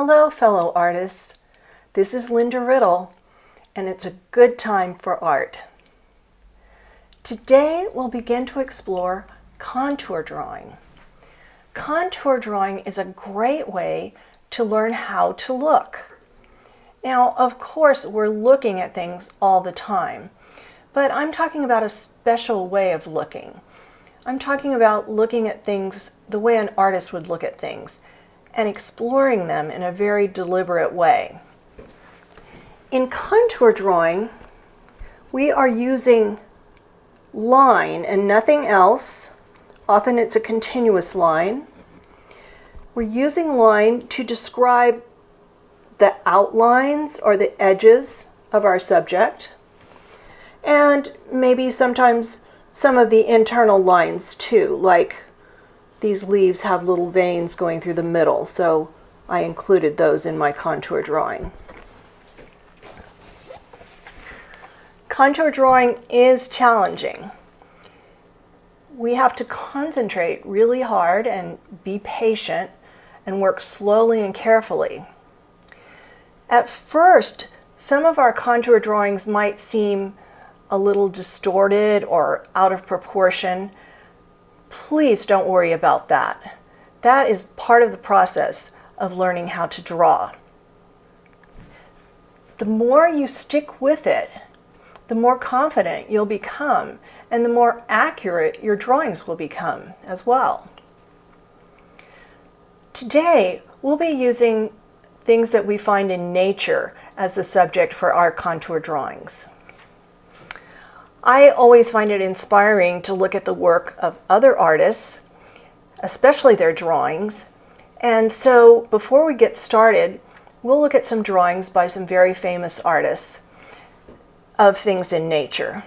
Hello, fellow artists. This is Linda Riddle, and it's a good time for art. Today, we'll begin to explore contour drawing. Contour drawing is a great way to learn how to look. Now, of course, we're looking at things all the time, but I'm talking about a special way of looking. I'm talking about looking at things the way an artist would look at things, and exploring them in a very deliberate way. In contour drawing, we are using line and nothing else. Often it's a continuous line. We're using line to describe the outlines or the edges of our subject, and maybe sometimes some of the internal lines too, like these leaves have little veins going through the middle, so I included those in my contour drawing. Contour drawing is challenging. We have to concentrate really hard and be patient and work slowly and carefully. At first, some of our contour drawings might seem a little distorted or out of proportion. Please don't worry about that. That is part of the process of learning how to draw. The more you stick with it, the more confident you'll become, and the more accurate your drawings will become as well. Today, we'll be using things that we find in nature as the subject for our contour drawings. I always find it inspiring to look at the work of other artists, especially their drawings. And so before we get started, we'll look at some drawings by some very famous artists of things in nature.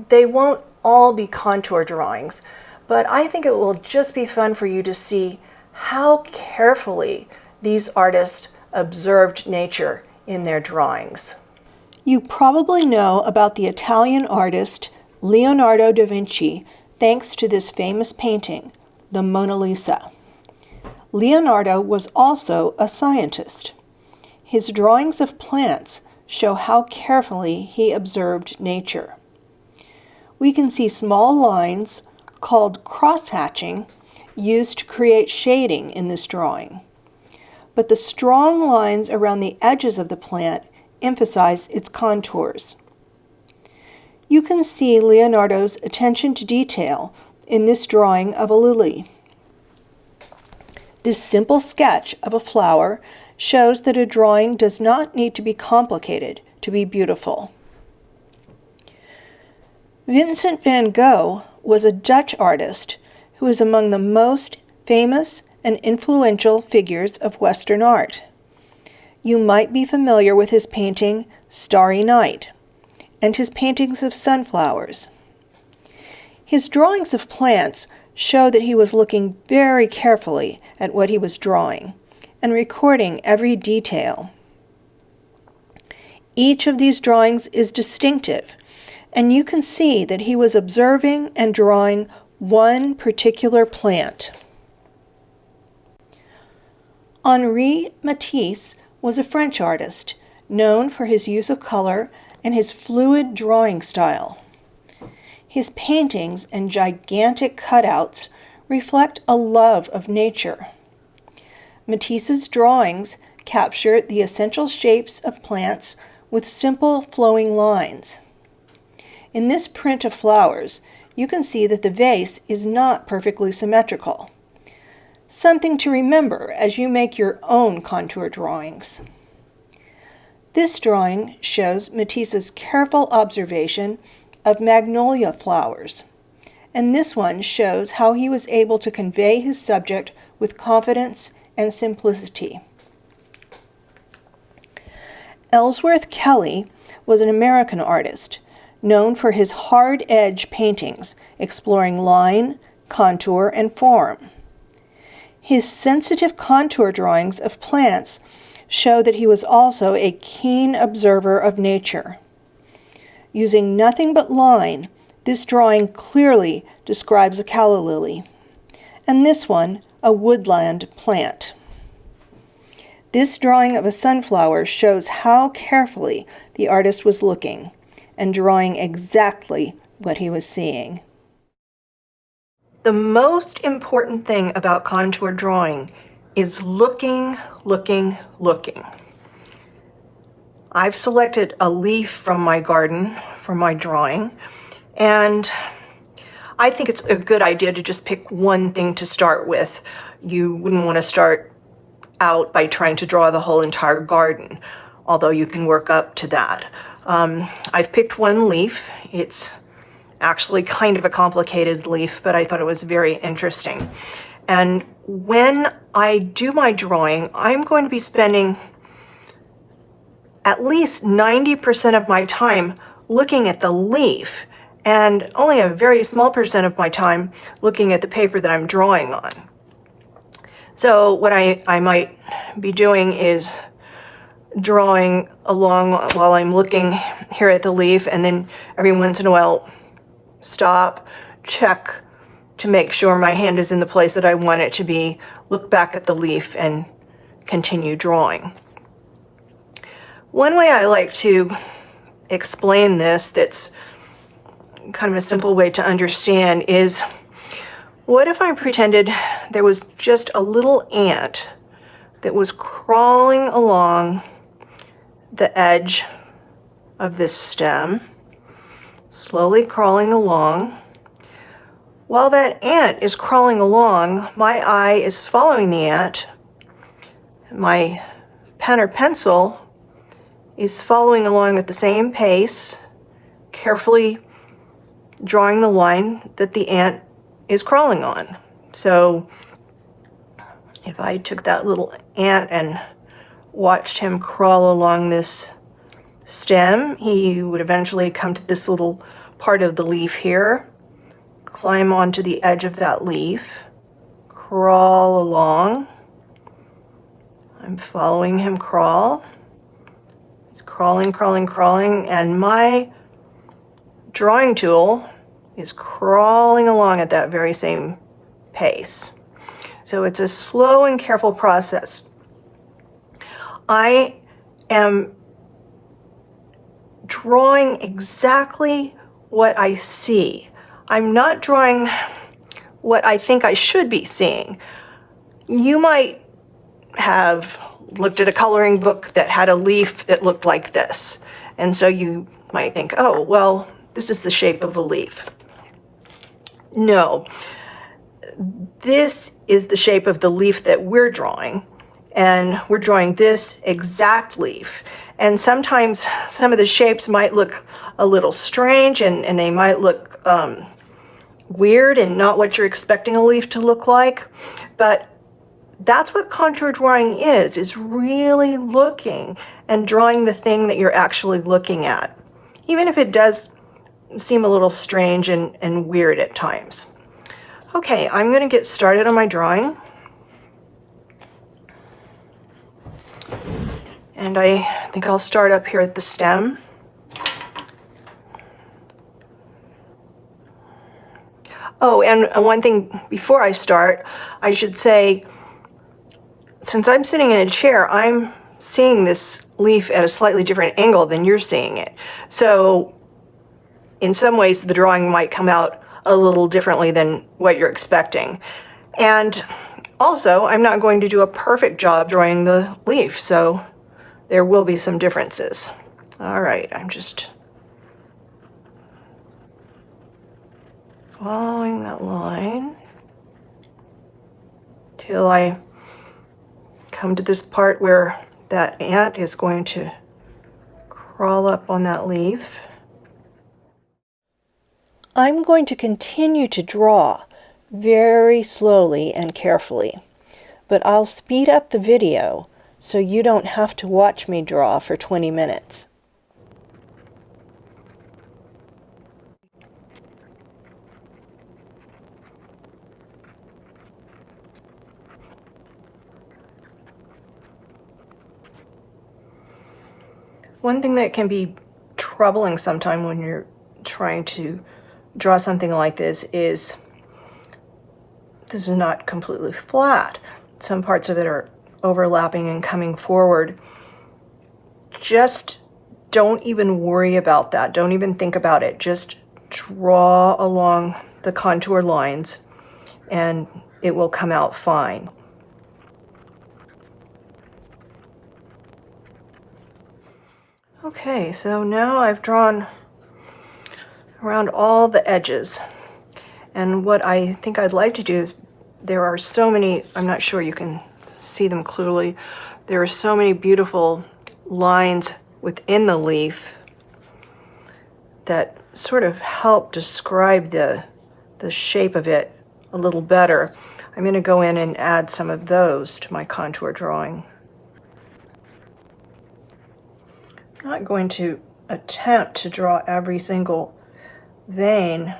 They won't all be contour drawings, but I think it will just be fun for you to see how carefully these artists observed nature in their drawings. You probably know about the Italian artist Leonardo da Vinci thanks to this famous painting, the Mona Lisa. Leonardo was also a scientist. His drawings of plants show how carefully he observed nature. We can see small lines called cross-hatching used to create shading in this drawing. But the strong lines around the edges of the plant emphasize its contours. You can see Leonardo's attention to detail in this drawing of a lily. This simple sketch of a flower shows that a drawing does not need to be complicated to be beautiful. Vincent van Gogh was a Dutch artist who is among the most famous and influential figures of Western art. You might be familiar with his painting Starry Night and his paintings of sunflowers. His drawings of plants show that he was looking very carefully at what he was drawing and recording every detail. Each of these drawings is distinctive, and you can see that he was observing and drawing one particular plant. Henri Matisse was a French artist known for his use of color and his fluid drawing style. His paintings and gigantic cutouts reflect a love of nature. Matisse's drawings capture the essential shapes of plants with simple flowing lines. In this print of flowers, you can see that the vase is not perfectly symmetrical. Something to remember as you make your own contour drawings. This drawing shows Matisse's careful observation of magnolia flowers, and this one shows how he was able to convey his subject with confidence and simplicity. Ellsworth Kelly was an American artist known for his hard-edge paintings exploring line, contour, and form. His sensitive contour drawings of plants show that he was also a keen observer of nature. Using nothing but line, this drawing clearly describes a calla lily, and this one a woodland plant. This drawing of a sunflower shows how carefully the artist was looking and drawing exactly what he was seeing. The most important thing about contour drawing is looking, looking, looking. I've selected a leaf from my garden for my drawing, and I think it's a good idea to just pick one thing to start with. You wouldn't want to start out by trying to draw the whole entire garden, although you can work up to that. I've picked one leaf. It's actually kind of a complicated leaf, but I thought it was very interesting. And when I do my drawing, I'm going to be spending at least 90% of my time looking at the leaf, and only a very small percent of my time looking at the paper that I'm drawing on. So what I might be doing is drawing along while I'm looking here at the leaf, and then every once in a while stop, check to make sure my hand is in the place that I want it to be, look back at the leaf, and continue drawing. One way I like to explain this that's kind of a simple way to understand is, what if I pretended there was just a little ant that was crawling along the edge of this stem, slowly crawling along. While that ant is crawling along, my eye is following the ant. My pen or pencil is following along at the same pace, carefully drawing the line that the ant is crawling on. So if I took that little ant and watched him crawl along this stem, he would eventually come to this little part of the leaf here, climb onto the edge of that leaf, crawl along. I'm following him crawl. He's crawling, crawling, crawling, and my drawing tool is crawling along at that very same pace. So it's a slow and careful process. I am drawing exactly what I see. I'm not drawing what I think I should be seeing. You might have looked at a coloring book that had a leaf that looked like this, and so you might think, oh, well, this is the shape of a leaf. No, this is the shape of the leaf that we're drawing, and we're drawing this exact leaf. And sometimes some of the shapes might look a little strange, and they might look weird and not what you're expecting a leaf to look like. But that's what contour drawing is really looking and drawing the thing that you're actually looking at, even if it does seem a little strange and weird at times. Okay, I'm going to get started on my drawing. And I think I'll start up here at the stem. Oh, and one thing before I start, I should say, since I'm sitting in a chair, I'm seeing this leaf at a slightly different angle than you're seeing it. So in some ways, the drawing might come out a little differently than what you're expecting. And also, I'm not going to do a perfect job drawing the leaf, so there will be some differences. All right, I'm just following that line till I come to this part where that ant is going to crawl up on that leaf. I'm going to continue to draw very slowly and carefully, but I'll speed up the video so you don't have to watch me draw for 20 minutes. One thing that can be troubling sometime when you're trying to draw something like this is not completely flat. Some parts of it are overlapping and coming forward, just don't even worry about that. Don't even think about it. Just draw along the contour lines and it will come out fine. Okay, so now I've drawn around all the edges. And what I think I'd like to do is, there are so many, I'm not sure you can see them clearly, there are so many beautiful lines within the leaf that sort of help describe the shape of it a little better. I'm going to go in and add some of those to my contour drawing. I'm not going to attempt to draw every single vein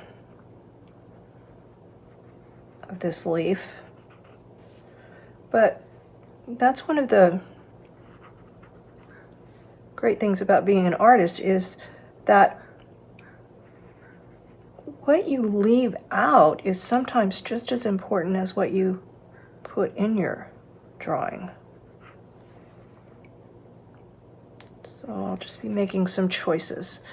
of this leaf, but that's one of the great things about being an artist, is that what you leave out is sometimes just as important as what you put in your drawing. So I'll just be making some choices.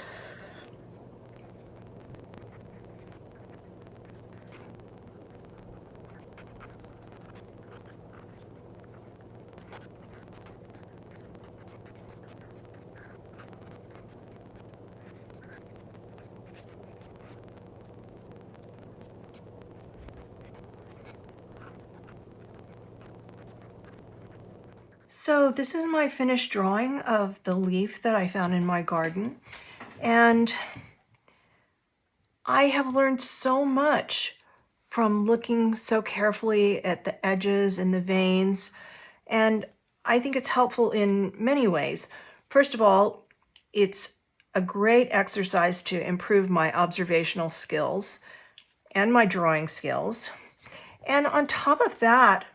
So this is my finished drawing of the leaf that I found in my garden, and I have learned so much from looking so carefully at the edges and the veins, and I think it's helpful in many ways. First of all, it's a great exercise to improve my observational skills and my drawing skills. And on top of that,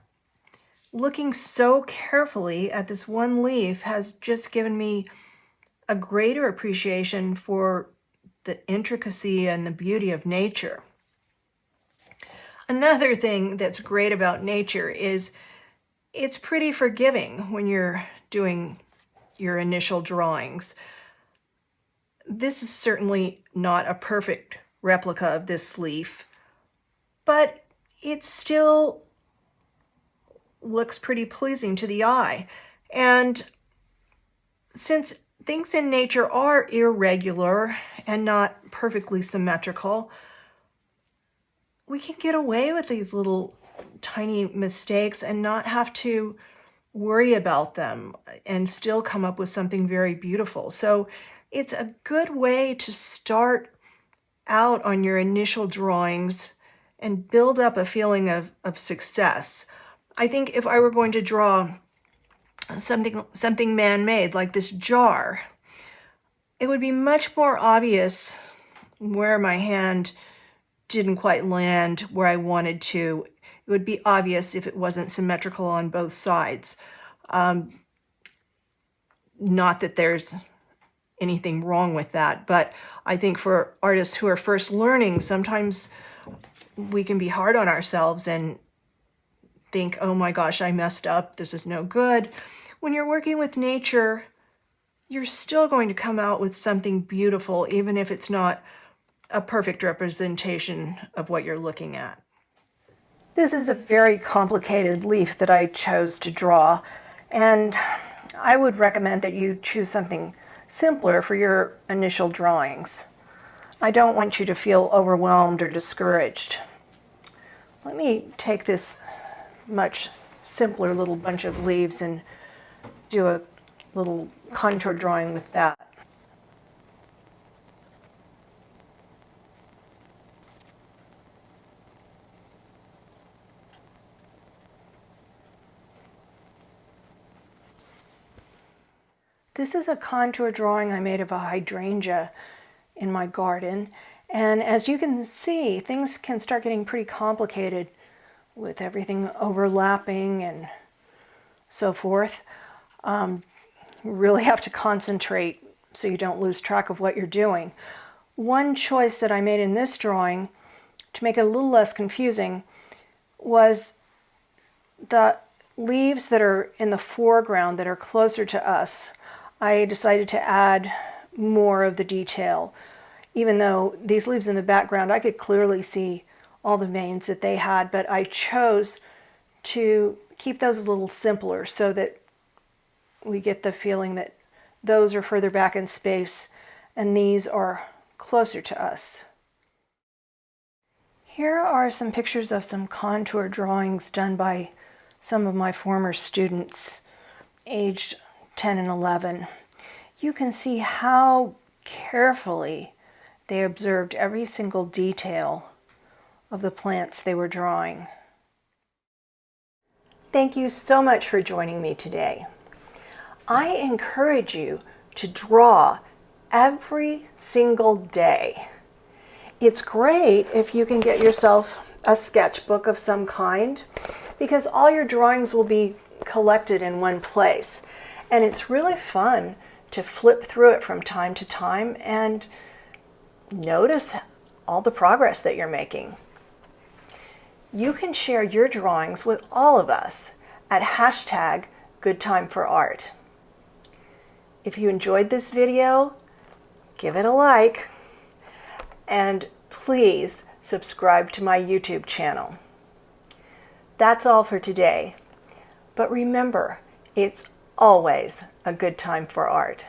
looking so carefully at this one leaf has just given me a greater appreciation for the intricacy and the beauty of nature. Another thing that's great about nature is it's pretty forgiving when you're doing your initial drawings. This is certainly not a perfect replica of this leaf, but it still looks pretty pleasing to the eye. And since things in nature are irregular and not perfectly symmetrical, we can get away with these little tiny mistakes and not have to worry about them and still come up with something very beautiful. So it's a good way to start out on your initial drawings and build up a feeling of success. I think if I were going to draw something man-made like this jar, it would be much more obvious where my hand didn't quite land where I wanted to. It would be obvious if it wasn't symmetrical on both sides. Not that there's anything wrong with that, but I think for artists who are first learning, sometimes we can be hard on ourselves and think, oh my gosh, I messed up, this is no good. When you're working with nature, you're still going to come out with something beautiful, even if it's not a perfect representation of what you're looking at. This is a very complicated leaf that I chose to draw, and I would recommend that you choose something simpler for your initial drawings. I don't want you to feel overwhelmed or discouraged. Let me take this much simpler little bunch of leaves and do a little contour drawing with that. This is a contour drawing I made of a hydrangea in my garden, and as you can see, things can start getting pretty complicated with everything overlapping and so forth. Really have to concentrate so you don't lose track of what you're doing. One choice that I made in this drawing to make it a little less confusing was the leaves that are in the foreground that are closer to us, I decided to add more of the detail. Even though these leaves in the background, I could clearly see all the veins that they had, but I chose to keep those a little simpler so that we get the feeling that those are further back in space and these are closer to us. Here are some pictures of some contour drawings done by some of my former students, aged 10 and 11. You can see how carefully they observed every single detail of the plants they were drawing. Thank you so much for joining me today. I encourage you to draw every single day. It's great if you can get yourself a sketchbook of some kind, because all your drawings will be collected in one place. And it's really fun to flip through it from time to time and notice all the progress that you're making. You can share your drawings with all of us at #GoodTimeForArt. If you enjoyed this video, give it a like, and please subscribe to my YouTube channel. That's all for today, but remember, it's always a good time for art.